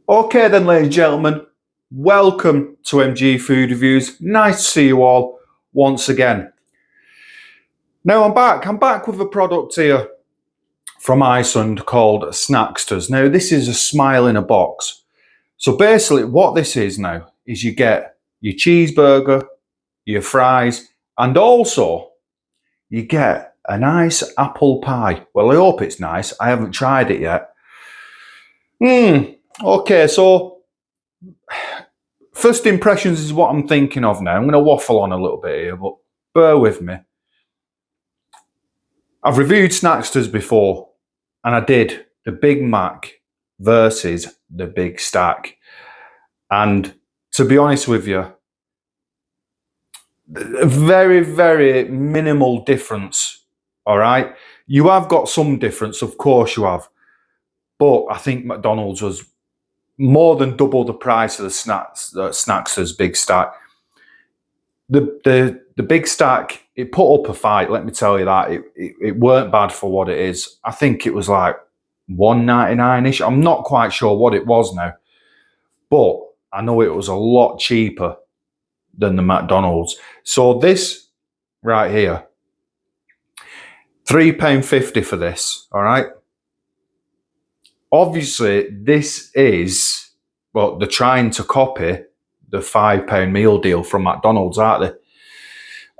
Okay then, ladies and gentlemen, welcome to MG Food Reviews. Nice to see you all once again. Now I'm back with a product here from Iceland called Snacksters. Now this is a smile in a box. So basically what this is now is you get your cheeseburger, your fries, and also you get a nice apple pie. Well, I hope it's nice. I haven't tried it yet. Okay, so first impressions is what I'm thinking of now. I'm going to waffle on a little bit here, but bear with me. I've reviewed Snacksters before, and I did the Big Mac versus the Big Stack. And to be honest with you, a very, very minimal difference, all right? You have got some difference, of course you have. But I think McDonald's was more than double the price of the Snacksters Big Stack. The Big Stack, it put up a fight, let me tell you that. It weren't bad for what it is. I think it was like $1.99-ish. I'm not quite sure what it was now. But I know it was a lot cheaper than the McDonald's. So this right here, £3.50 for this, all right? Obviously, this is, well, they're trying to copy the £5 meal deal from McDonald's, aren't they?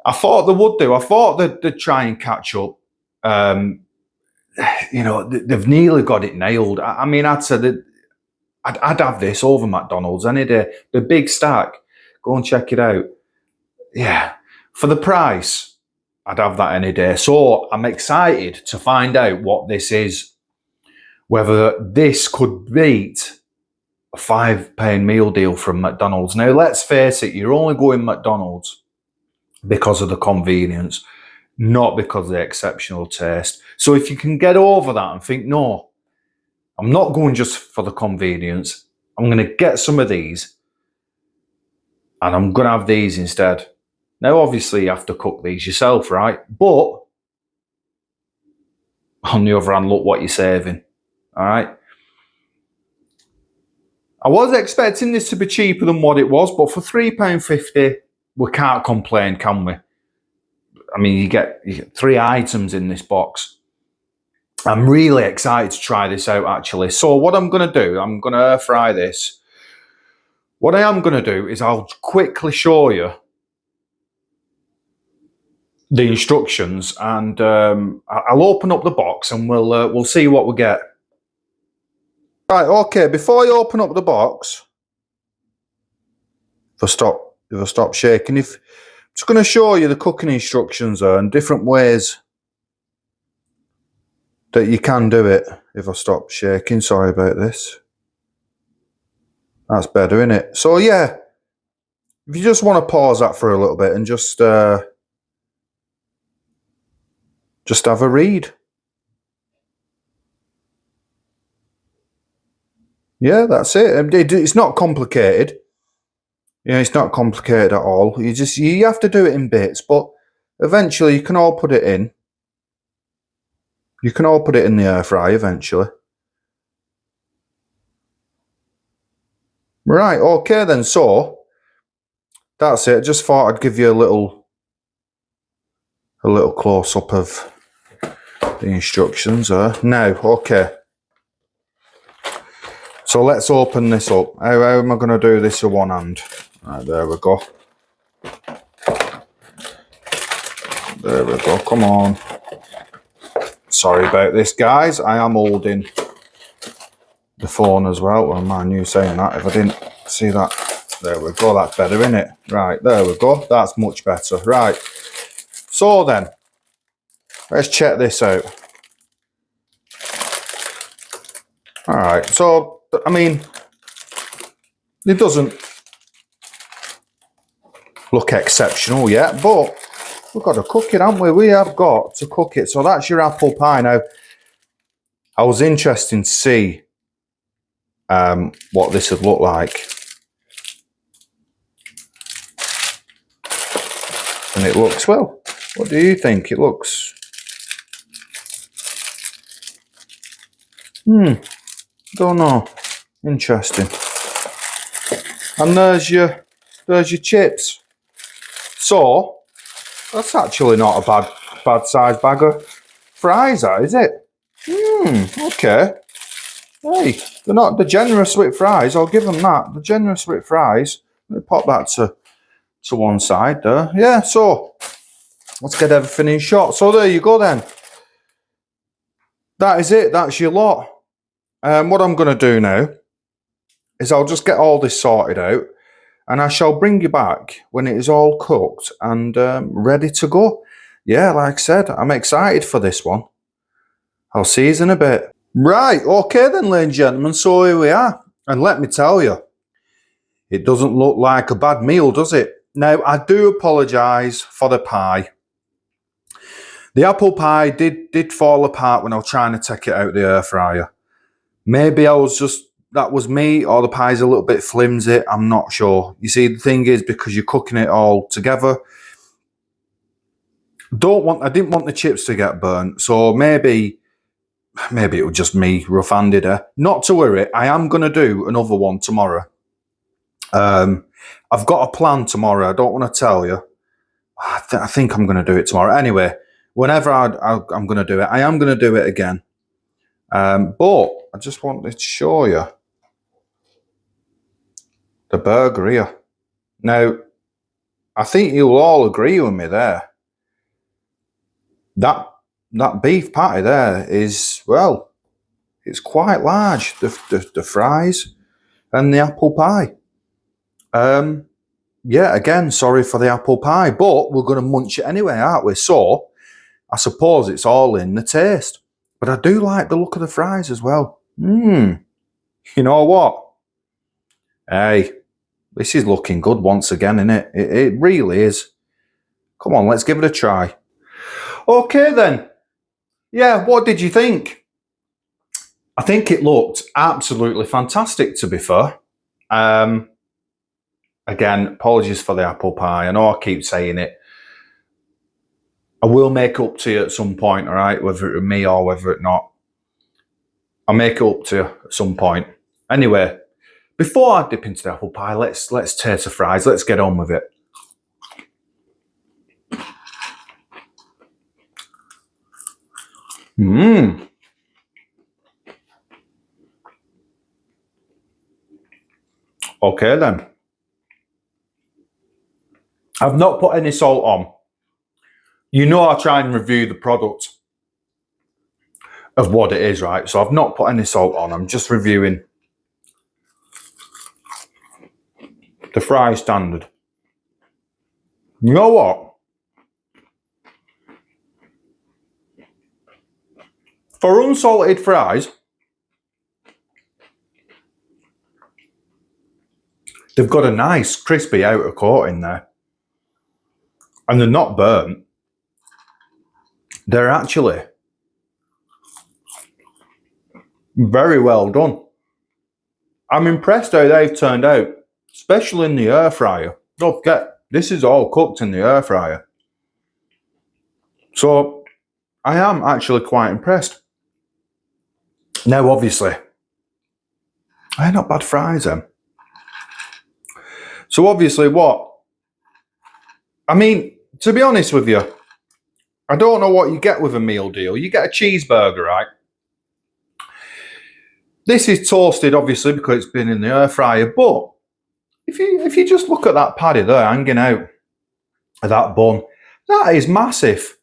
I thought they would do. I thought they'd try and catch up. You know, they've nearly got it nailed. I mean, I'd say that I'd have this over McDonald's any day. The Big Stack, go and check it out. Yeah, for the price, I'd have that any day. So I'm excited to find out what this is. Whether this could beat a £5 meal deal from McDonald's. Now, let's face it, you're only going McDonald's because of the convenience, not because of the exceptional taste. So if you can get over that and think, no, I'm not going just for the convenience, I'm going to get some of these and I'm going to have these instead. Now, obviously, you have to cook these yourself, right? But on the other hand, look what you're saving. All right. I was expecting this to be cheaper than what it was, but for £3.50, we can't complain, can we? I mean, you get 3 items in this box. I'm really excited to try this out, actually. So what I'm going to do, I'm going to air fry this. What I am going to do is I'll quickly show you the instructions, and I'll open up the box and we'll see what we get. Right, okay, before you open up the box, if I stop shaking, I'm just going to show you the cooking instructions there and different ways that you can do it. If I stop shaking, sorry about this. That's better, isn't it? So yeah, if you just want to pause that for a little bit and just have a read. Yeah, that's it. It's not complicated. Yeah, it's not complicated at all. You have to do it in bits, but eventually you can all put it in. You can all put it in the air fryer eventually. Right, okay then, so that's it. Just thought I'd give you a little close-up of the instructions there. Now, okay. So let's open this up. How am I going to do this with one hand? Right, there we go. There we go, come on. Sorry about this, guys. I am holding the phone as well. Well, mind you saying that, if I didn't see that. There we go, that's better, isn't it? Right, there we go. That's much better. Right. So then, let's check this out. All right, so I mean, it doesn't look exceptional yet, but we've got to cook it, haven't we? We have got to cook it. So that's your apple pie. Now, I was interested to see what this would look like. And it looks, well, what do you think? It looks... don't know. Interesting. And there's your chips. So that's actually not a bad sized bag of fries, that is it? Okay. Hey, they're generous with fries. I'll give them that. They're generous with fries. Let me pop that to one side there. Yeah. So let's get everything in shot. So there you go then. That is it. That's your lot. What I'm going to do now is I'll just get all this sorted out, and I shall bring you back when it is all cooked and ready to go. Yeah, like I said, I'm excited for this one. I'll see you in a bit. Right, okay then, ladies and gentlemen, so here we are. And let me tell you, it doesn't look like a bad meal, does it? Now, I do apologise for the pie. The apple pie did fall apart when I was trying to take it out of the air fryer. Maybe that was me, or the pie's a little bit flimsy, I'm not sure. You see, the thing is, because you're cooking it all together, I didn't want the chips to get burnt, so maybe it was just me rough-handed her. Not to worry, I am going to do another one tomorrow. I've got a plan tomorrow, I don't want to tell you. I think I'm going to do it tomorrow. Anyway, whenever I'm going to do it, I am going to do it again. But I just wanted to show you the burger here. Now, I think you'll all agree with me there. That beef patty there is, well, it's quite large. The fries and the apple pie. Yeah, again, sorry for the apple pie, but we're going to munch it anyway, aren't we? So, I suppose it's all in the taste. But I do like the look of the fries as well. You know what? Hey, this is looking good once again, isn't it? It really is. Come on, let's give it a try. Okay then. Yeah, what did you think? I think it looked absolutely fantastic, to be fair. Again, apologies for the apple pie. I know I keep saying it. I will make up to you at some point, all right? Whether it me or whether it not. I'll make it up to you at some point. Anyway, before I dip into the apple pie, let's taste the fries. Let's get on with it. Okay then. I've not put any salt on. You know I try and review the product of what it is, right? So I've not put any salt on. I'm just reviewing the fry standard. You know what? For unsalted fries, they've got a nice crispy outer coating there. And they're not burnt. They're actually very well done. I'm impressed how they've turned out, especially in the air fryer. Don't forget, this is all cooked in the air fryer. So, I am actually quite impressed. Now, obviously, they're not bad fries then. So, obviously, what? I mean, to be honest with you, I don't know what you get with a meal deal. You get a cheeseburger, right? This is toasted, obviously, because it's been in the air fryer. But if you just look at that patty there hanging out of that bun, that is massive.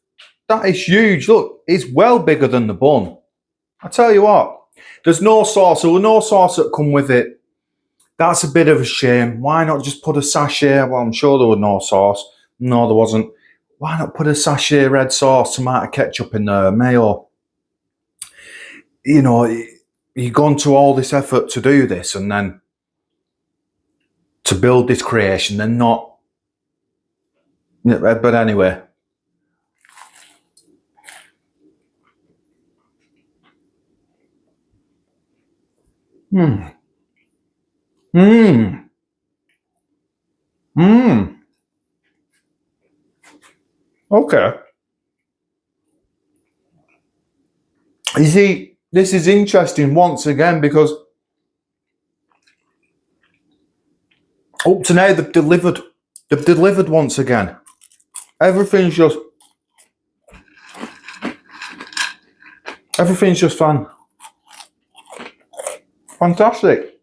That is huge. Look, it's well bigger than the bun. I tell you what, there's no sauce. There was no sauce that come with it. That's a bit of a shame. Why not just put a sachet? Well, I'm sure there was no sauce. No, there wasn't. Why not put a sachet red sauce, tomato ketchup in there, mayo? You know, you're going to all this effort to do this and then to build this creation, then not. But anyway. Okay. You see, this is interesting once again because Up to now, they've delivered. They've delivered once again. Everything's just fantastic.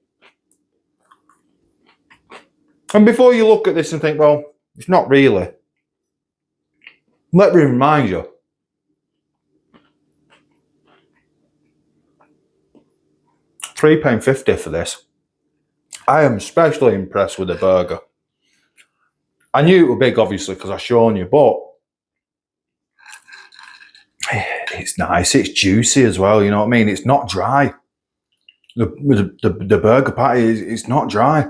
And before you look at this and think, well, it's not really, let me remind you, £3.50 for this. I am especially impressed with the burger. I knew it was big, obviously, because I've shown you, but it's nice. It's juicy as well, you know what I mean? It's not dry. The burger patty, it's not dry.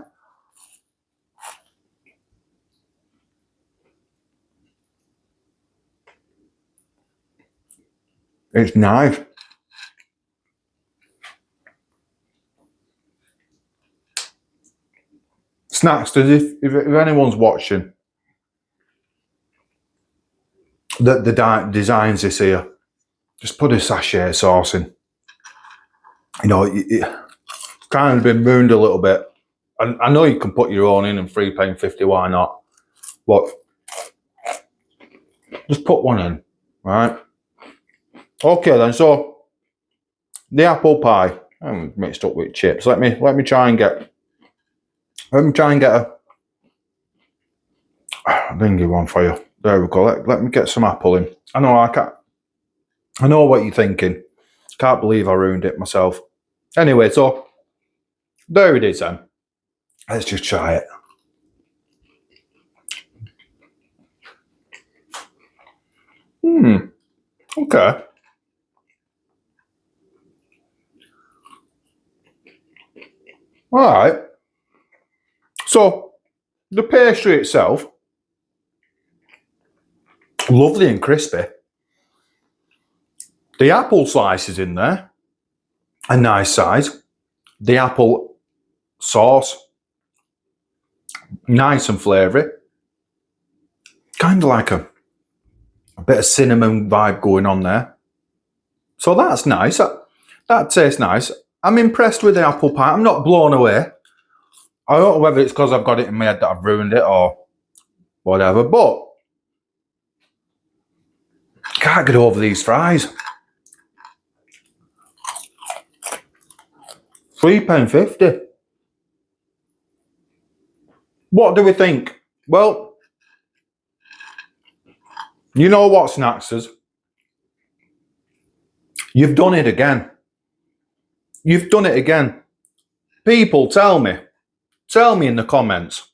It's nice. Snacksters, if anyone's watching, the designs this here, just put a sachet sauce in. You know, it's kind of been ruined a little bit. I know you can put your own in and £3.50, why not? But just put one in, right? Okay then, so the apple pie, I'm mixed up with chips. Let me try and get a dingy one for you. There we go. Let me get some apple in. I know what you're thinking. Can't believe I ruined it myself. Anyway, so there it is then. Let's just try it. Okay. All right. So the pastry itself, lovely and crispy. The apple slices in there, a nice size. The apple sauce, nice and flavoury. Kind of like a bit of cinnamon vibe going on there. So that's nice. That tastes nice. I'm impressed with the apple pie. I'm not blown away. I don't know whether it's because I've got it in my head that I've ruined it or whatever, but can't get over these fries. £3.50. What do we think? Well, you know what, Snacksters? You've done it again. You've done it again. People, tell me in the comments.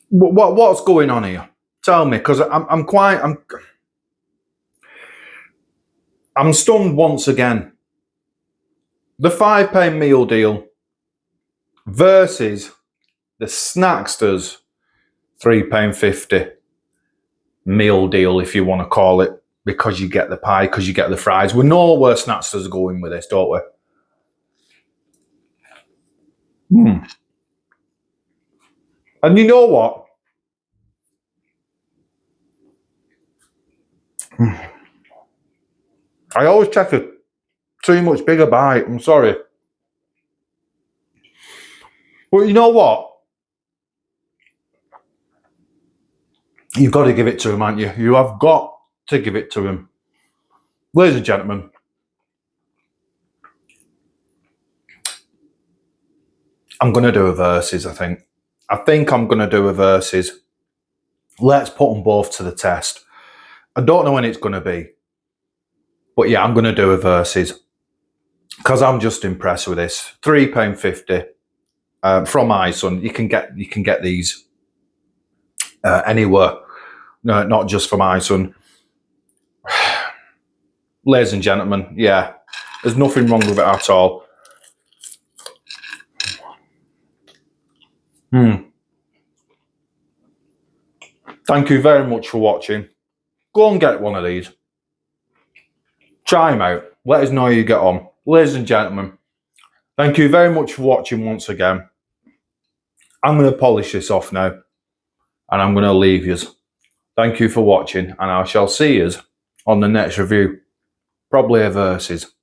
What's going on here? Tell me, because I'm stunned once again. The £5 meal deal versus the Snacksters £3.50 meal deal, if you want to call it, because you get the pie, because you get the fries. We know where Snacksters are going with this, don't we? And you know what? I always take a too much bigger bite. I'm sorry. But you know what? You've got to give it to him, haven't you? You have got to give it to him. Ladies and gentlemen, I'm going to do a versus, I think. I think I'm going to do a versus. Let's put them both to the test. I don't know when it's going to be. But yeah, I'm going to do a versus. Because I'm just impressed with this. £3.50 from iSun. You can get these anywhere. No, not just from iSun. Ladies and gentlemen, yeah, there's nothing wrong with it at all. Thank you very much for watching. Go and get one of these. Try them out. Let us know how you get on. Ladies and gentlemen, thank you very much for watching once again. I'm going to polish this off now. And I'm going to leave you. Thank you for watching. And I shall see you on the next review. Probably a versus.